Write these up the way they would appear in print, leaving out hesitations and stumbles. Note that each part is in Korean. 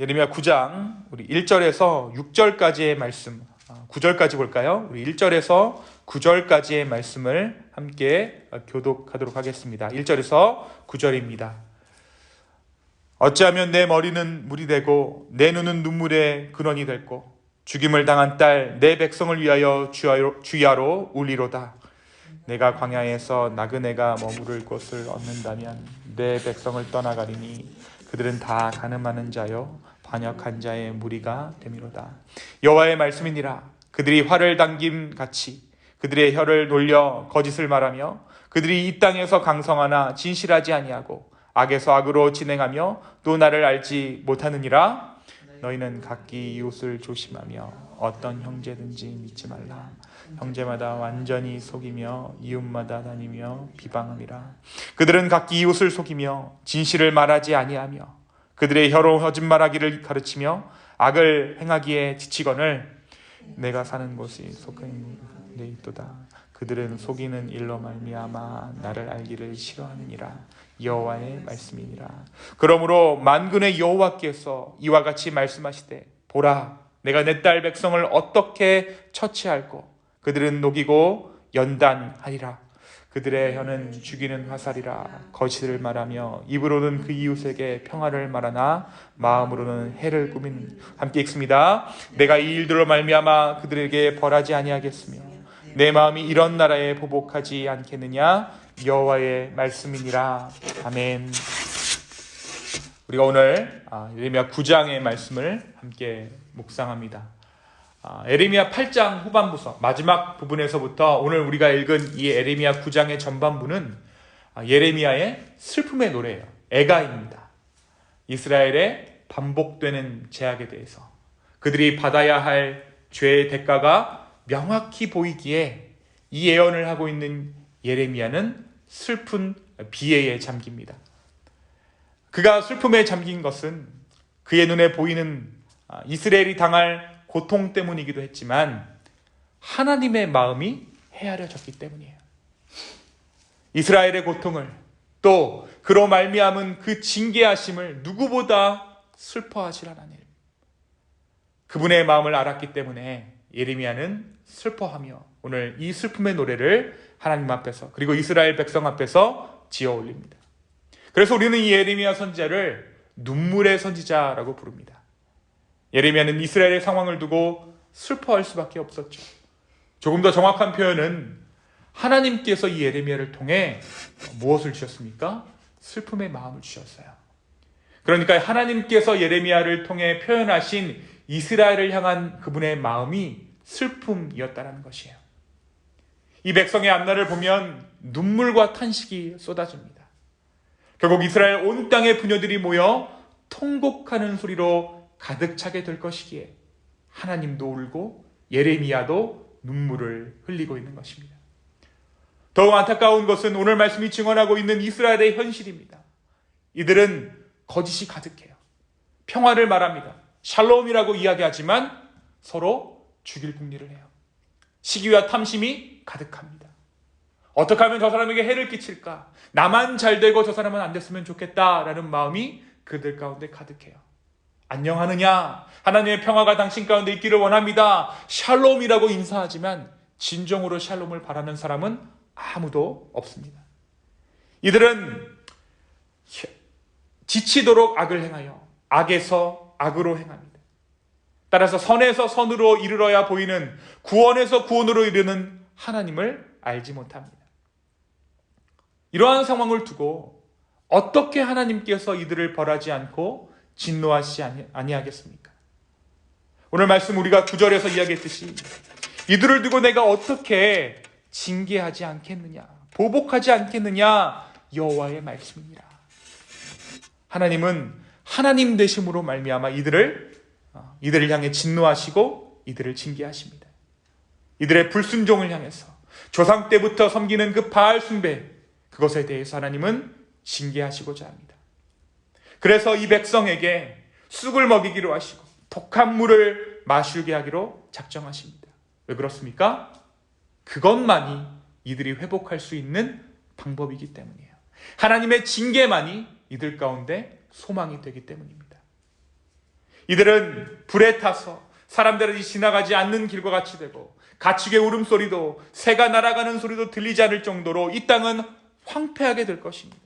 예레미야 9장 우리 1절에서 6절까지의 말씀, 9절까지 볼까요? 우리 1절에서 9절까지의 말씀을 함께 교독하도록 하겠습니다. 1절에서 9절입니다. 어찌하면 내 머리는 물이 되고 내 눈은 눈물의 근원이 됐고 죽임을 당한 딸 내 백성을 위하여 주야로 울리로다. 내가 광야에서 나그네가 머무를 곳을 얻는다면 내 백성을 떠나가리니 그들은 다 가늠하는 자요 반역한 자의 무리가 되미로다. 여호와의 말씀이니라. 그들이 활을 당김 같이 그들의 혀를 놀려 거짓을 말하며 그들이 이 땅에서 강성하나 진실하지 아니하고 악에서 악으로 진행하며 또 나를 알지 못하느니라. 너희는 각기 이웃을 조심하며 어떤 형제든지 믿지 말라. 형제마다 완전히 속이며 이웃마다 다니며 비방함이라. 그들은 각기 이웃을 속이며 진실을 말하지 아니하며 그들의 혀로 거짓말하기를 가르치며 악을 행하기에 지치거늘 내가 사는 곳이 속은 데 있도다. 그들은 속이는 일로 말미암아 나를 알기를 싫어하느니라. 여호와의 말씀이니라. 그러므로 만군의 여호와께서 이와 같이 말씀하시되 보라, 내가 내 딸 백성을 어떻게 처치할꼬. 그들은 녹이고 연단하리라. 그들의 혀는 죽이는 화살이라. 거짓을 말하며 입으로는 그 이웃에게 평화를 말하나 마음으로는 해를 꾸민. 함께 읽습니다. 내가 이 일들로 말미암아 그들에게 벌하지 아니하겠으며 내 마음이 이런 나라에 보복하지 않겠느냐. 여호와의 말씀이니라. 아멘. 우리가 오늘 예레미야 9장의 말씀을 함께 묵상합니다. 예레미야 8장 후반부서 마지막 부분에서부터 오늘 우리가 읽은 이 예레미야 9장의 전반부는 예레미야의 슬픔의 노래예요. 애가입니다. 이스라엘의 반복되는 죄악에 대해서 그들이 받아야 할 죄의 대가가 명확히 보이기에 이 예언을 하고 있는 예레미야는 슬픈 비애에 잠깁니다. 그가 슬픔에 잠긴 것은 그의 눈에 보이는 이스라엘이 당할 고통 때문이기도 했지만 하나님의 마음이 헤아려졌기 때문이에요. 이스라엘의 고통을 또 그로 말미암은 그 징계하심을 누구보다 슬퍼하실 하나님, 그분의 마음을 알았기 때문에 예레미야는 슬퍼하며 오늘 이 슬픔의 노래를 하나님 앞에서 그리고 이스라엘 백성 앞에서 지어 올립니다. 그래서 우리는 이 예레미야 선지자를 눈물의 선지자라고 부릅니다. 예레미야는 이스라엘의 상황을 두고 슬퍼할 수밖에 없었죠. 조금 더 정확한 표현은 하나님께서 이 예레미야를 통해 무엇을 주셨습니까? 슬픔의 마음을 주셨어요. 그러니까 하나님께서 예레미야를 통해 표현하신 이스라엘을 향한 그분의 마음이 슬픔이었다는 것이에요. 이 백성의 앞날을 보면 눈물과 탄식이 쏟아집니다. 결국 이스라엘 온 땅의 부녀들이 모여 통곡하는 소리로 가득 차게 될 것이기에 하나님도 울고 예레미야도 눈물을 흘리고 있는 것입니다. 더욱 안타까운 것은 오늘 말씀이 증언하고 있는 이스라엘의 현실입니다. 이들은 거짓이 가득해요. 평화를 말합니다. 샬롬이라고 이야기하지만 서로 죽일 궁리를 해요. 시기와 탐심이 가득합니다. 어떻게 하면 저 사람에게 해를 끼칠까? 나만 잘 되고 저 사람은 안 됐으면 좋겠다라는 마음이 그들 가운데 가득해요. 안녕하느냐? 하나님의 평화가 당신 가운데 있기를 원합니다. 샬롬이라고 인사하지만 진정으로 샬롬을 바라는 사람은 아무도 없습니다. 이들은 지치도록 악을 행하여 악에서 악으로 행합니다. 따라서 선에서 선으로 이르러야 보이는 구원에서 구원으로 이르는 하나님을 알지 못합니다. 이러한 상황을 두고 어떻게 하나님께서 이들을 벌하지 않고 진노하시지 아니하겠습니까? 오늘 말씀 우리가 9절에서 이야기했듯이 이들을 두고 내가 어떻게 징계하지 않겠느냐, 보복하지 않겠느냐, 여호와의 말씀이니라. 하나님은 하나님 되심으로 말미암아 이들을 향해 진노하시고 이들을 징계하십니다. 이들의 불순종을 향해서 조상 때부터 섬기는 그 바알 숭배, 그것에 대해서 하나님은 징계하시고자 합니다. 그래서 이 백성에게 쑥을 먹이기로 하시고 독한 물을 마시게 하기로 작정하십니다. 왜 그렇습니까? 그것만이 이들이 회복할 수 있는 방법이기 때문이에요. 하나님의 징계만이 이들 가운데 소망이 되기 때문입니다. 이들은 불에 타서 사람들이 지나가지 않는 길과 같이 되고 가축의 울음소리도 새가 날아가는 소리도 들리지 않을 정도로 이 땅은 황폐하게 될 것입니다.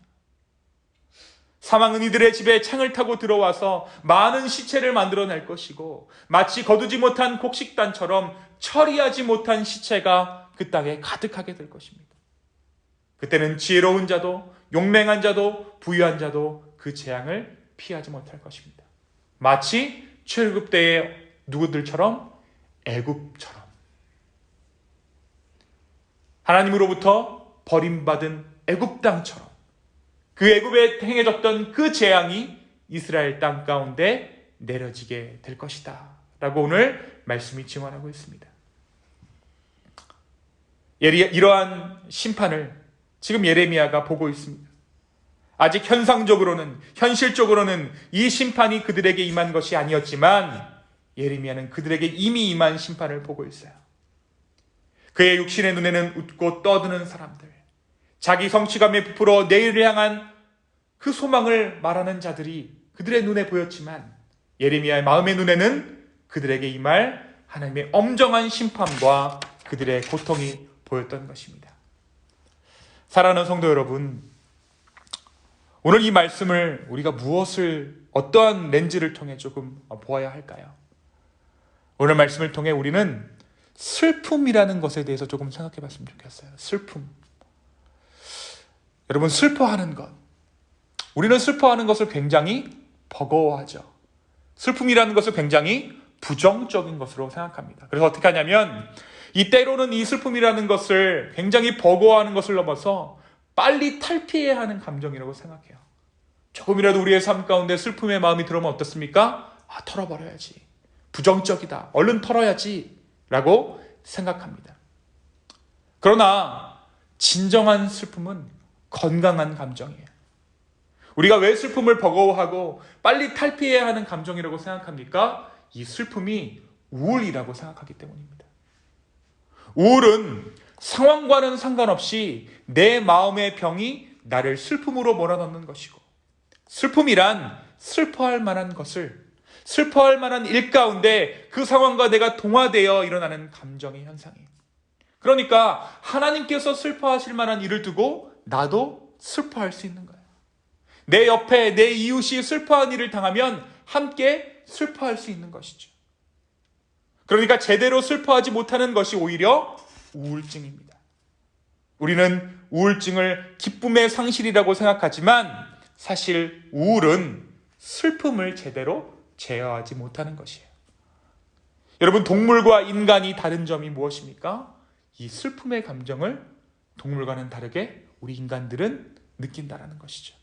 사망은 이들의 집에 창을 타고 들어와서 많은 시체를 만들어낼 것이고 마치 거두지 못한 곡식단처럼 처리하지 못한 시체가 그 땅에 가득하게 될 것입니다. 그때는 지혜로운 자도 용맹한 자도 부유한 자도 그 재앙을 피하지 못할 것입니다. 마치 출애굽 때의 누구들처럼 애굽처럼 하나님으로부터 버림받은 애굽 땅처럼 그 애굽에 행해졌던 그 재앙이 이스라엘 땅 가운데 내려지게 될 것이다 라고 오늘 말씀이 증언하고 있습니다. 이러한 심판을 지금 예레미야가 보고 있습니다. 아직 현실적으로는 이 심판이 그들에게 임한 것이 아니었지만 예레미야는 그들에게 이미 임한 심판을 보고 있어요. 그의 육신의 눈에는 웃고 떠드는 사람들, 자기 성취감에 부풀어 내일을 향한 그 소망을 말하는 자들이 그들의 눈에 보였지만 예레미야의 마음의 눈에는 그들에게 임할 하나님의 엄정한 심판과 그들의 고통이 보였던 것입니다. 사랑하는 성도 여러분, 오늘 이 말씀을 우리가 어떠한 렌즈를 통해 조금 보아야 할까요? 오늘 말씀을 통해 우리는 슬픔이라는 것에 대해서 조금 생각해 봤으면 좋겠어요. 슬픔. 여러분, 슬퍼하는 것. 우리는 슬퍼하는 것을 굉장히 버거워하죠. 슬픔이라는 것을 굉장히 부정적인 것으로 생각합니다. 그래서 어떻게 하냐면 때로는 이 슬픔이라는 것을 굉장히 버거워하는 것을 넘어서 빨리 탈피해야 하는 감정이라고 생각해요. 조금이라도 우리의 삶 가운데 슬픔의 마음이 들어오면 어떻습니까? 털어버려야지. 부정적이다. 얼른 털어야지. 라고 생각합니다. 그러나 진정한 슬픔은 건강한 감정이에요. 우리가 왜 슬픔을 버거워하고 빨리 탈피해야 하는 감정이라고 생각합니까? 이 슬픔이 우울이라고 생각하기 때문입니다. 우울은 상황과는 상관없이 내 마음의 병이 나를 슬픔으로 몰아넣는 것이고, 슬픔이란 슬퍼할 만한 것을, 슬퍼할 만한 일 가운데 그 상황과 내가 동화되어 일어나는 감정의 현상이에요. 그러니까 하나님께서 슬퍼하실 만한 일을 두고 나도 슬퍼할 수 있는 거예요. 내 옆에 내 이웃이 슬퍼한 일을 당하면 함께 슬퍼할 수 있는 것이죠. 그러니까 제대로 슬퍼하지 못하는 것이 오히려 우울증입니다. 우리는 우울증을 기쁨의 상실이라고 생각하지만 사실 우울은 슬픔을 제대로 제어하지 못하는 것이에요. 여러분, 동물과 인간이 다른 점이 무엇입니까? 이 슬픔의 감정을 동물과는 다르게 우리 인간들은 느낀다는 것이죠.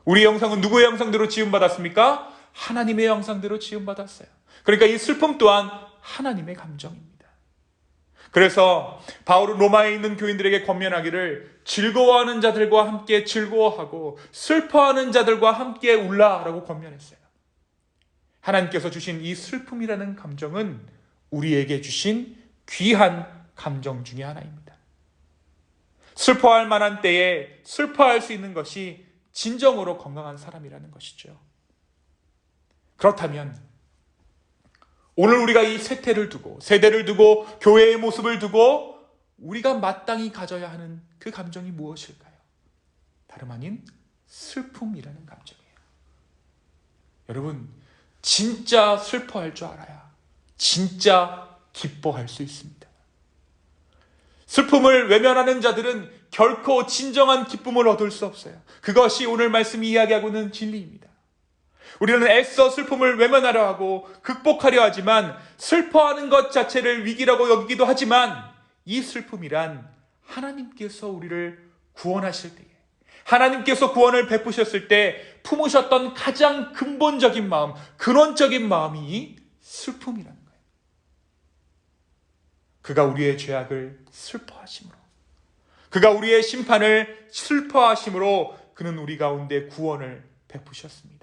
우리 형상은 누구의 형상대로 지음받았습니까? 하나님의 형상대로 지음받았어요. 그러니까 이 슬픔 또한 하나님의 감정입니다. 그래서 바울은 로마에 있는 교인들에게 권면하기를 즐거워하는 자들과 함께 즐거워하고 슬퍼하는 자들과 함께 울라라고 권면했어요. 하나님께서 주신 이 슬픔이라는 감정은 우리에게 주신 귀한 감정 중에 하나입니다. 슬퍼할 만한 때에 슬퍼할 수 있는 것이 진정으로 건강한 사람이라는 것이죠. 그렇다면 오늘 우리가 이 세대를 두고 교회의 모습을 두고 우리가 마땅히 가져야 하는 그 감정이 무엇일까요? 다름 아닌 슬픔이라는 감정이에요. 여러분, 진짜 슬퍼할 줄 알아야 진짜 기뻐할 수 있습니다. 슬픔을 외면하는 자들은 결코 진정한 기쁨을 얻을 수 없어요. 그것이 오늘 말씀이 이야기하고 있는 진리입니다. 우리는 애써 슬픔을 외면하려 하고 극복하려 하지만 슬퍼하는 것 자체를 위기라고 여기기도 하지만 이 슬픔이란 하나님께서 우리를 구원하실 때에, 하나님께서 구원을 베푸셨을 때 품으셨던 가장 근본적인 마음, 근원적인 마음이 이 슬픔이라는 거예요. 그가 우리의 죄악을 슬퍼하심으로, 그가 우리의 심판을 슬퍼하심으로 그는 우리 가운데 구원을 베푸셨습니다.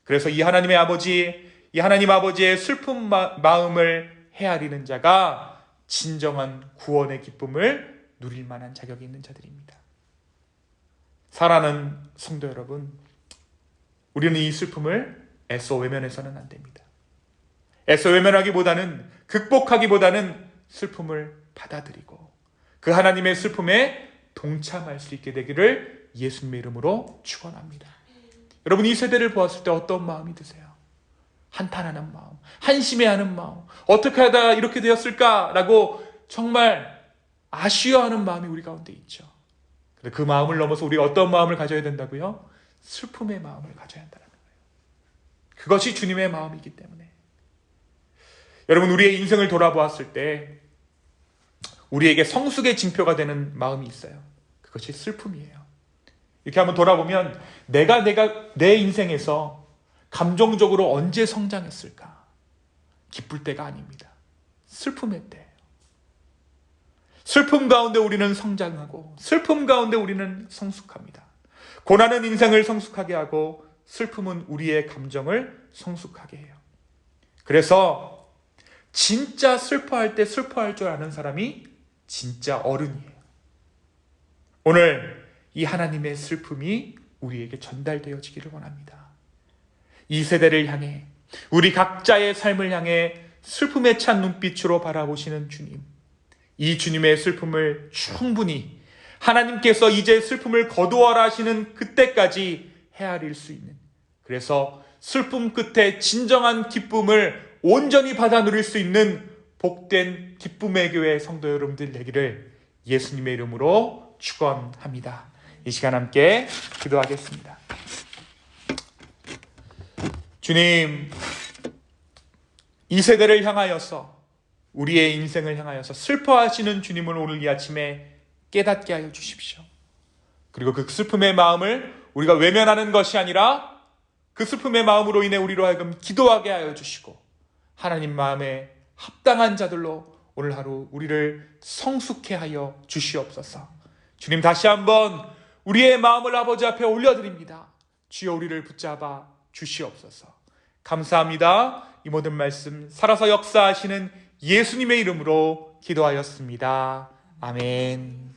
그래서 이 하나님 아버지의 슬픈 마음을 헤아리는 자가 진정한 구원의 기쁨을 누릴 만한 자격이 있는 자들입니다. 사랑하는 성도 여러분, 우리는 이 슬픔을 애써 외면해서는 안 됩니다. 애써 외면하기보다는, 극복하기보다는 슬픔을 받아들이고 그 하나님의 슬픔에 동참할 수 있게 되기를 예수님의 이름으로 축원합니다. 여러분, 이 세대를 보았을 때 어떤 마음이 드세요? 한탄하는 마음, 한심해하는 마음, 어떻게 하다 이렇게 되었을까라고 정말 아쉬워하는 마음이 우리 가운데 있죠. 그런데 그 마음을 넘어서 우리가 어떤 마음을 가져야 된다고요? 슬픔의 마음을 가져야 한다는 거예요. 그것이 주님의 마음이기 때문에. 여러분, 우리의 인생을 돌아보았을 때 우리에게 성숙의 징표가 되는 마음이 있어요. 그것이 슬픔이에요. 이렇게 한번 돌아보면 내가 내 인생에서 감정적으로 언제 성장했을까? 기쁠 때가 아닙니다. 슬픔의 때예요. 슬픔 가운데 우리는 성장하고 슬픔 가운데 우리는 성숙합니다. 고난은 인생을 성숙하게 하고 슬픔은 우리의 감정을 성숙하게 해요. 그래서 진짜 슬퍼할 때 슬퍼할 줄 아는 사람이 진짜 어른이에요. 오늘 이 하나님의 슬픔이 우리에게 전달되어지기를 원합니다. 이 세대를 향해, 우리 각자의 삶을 향해 슬픔에 찬 눈빛으로 바라보시는 주님, 이 주님의 슬픔을 충분히 하나님께서 이제 슬픔을 거두어라 하시는 그때까지 헤아릴 수 있는, 그래서 슬픔 끝에 진정한 기쁨을 온전히 받아 누릴 수 있는 복된 기쁨의 교회 성도 여러분들 되기를 예수님의 이름으로 축원합니다. 이 시간 함께 기도하겠습니다. 주님, 이 세대를 향하여서, 우리의 인생을 향하여서 슬퍼하시는 주님을 오늘 이 아침에 깨닫게 하여 주십시오. 그리고 그 슬픔의 마음을 우리가 외면하는 것이 아니라 그 슬픔의 마음으로 인해 우리로 하여금 기도하게 하여 주시고 하나님 마음에 합당한 자들로 오늘 하루 우리를 성숙해 하여 주시옵소서. 주님, 다시 한번 우리의 마음을 아버지 앞에 올려드립니다. 주여, 우리를 붙잡아 주시옵소서. 감사합니다. 이 모든 말씀 살아서 역사하시는 예수님의 이름으로 기도하였습니다. 아멘.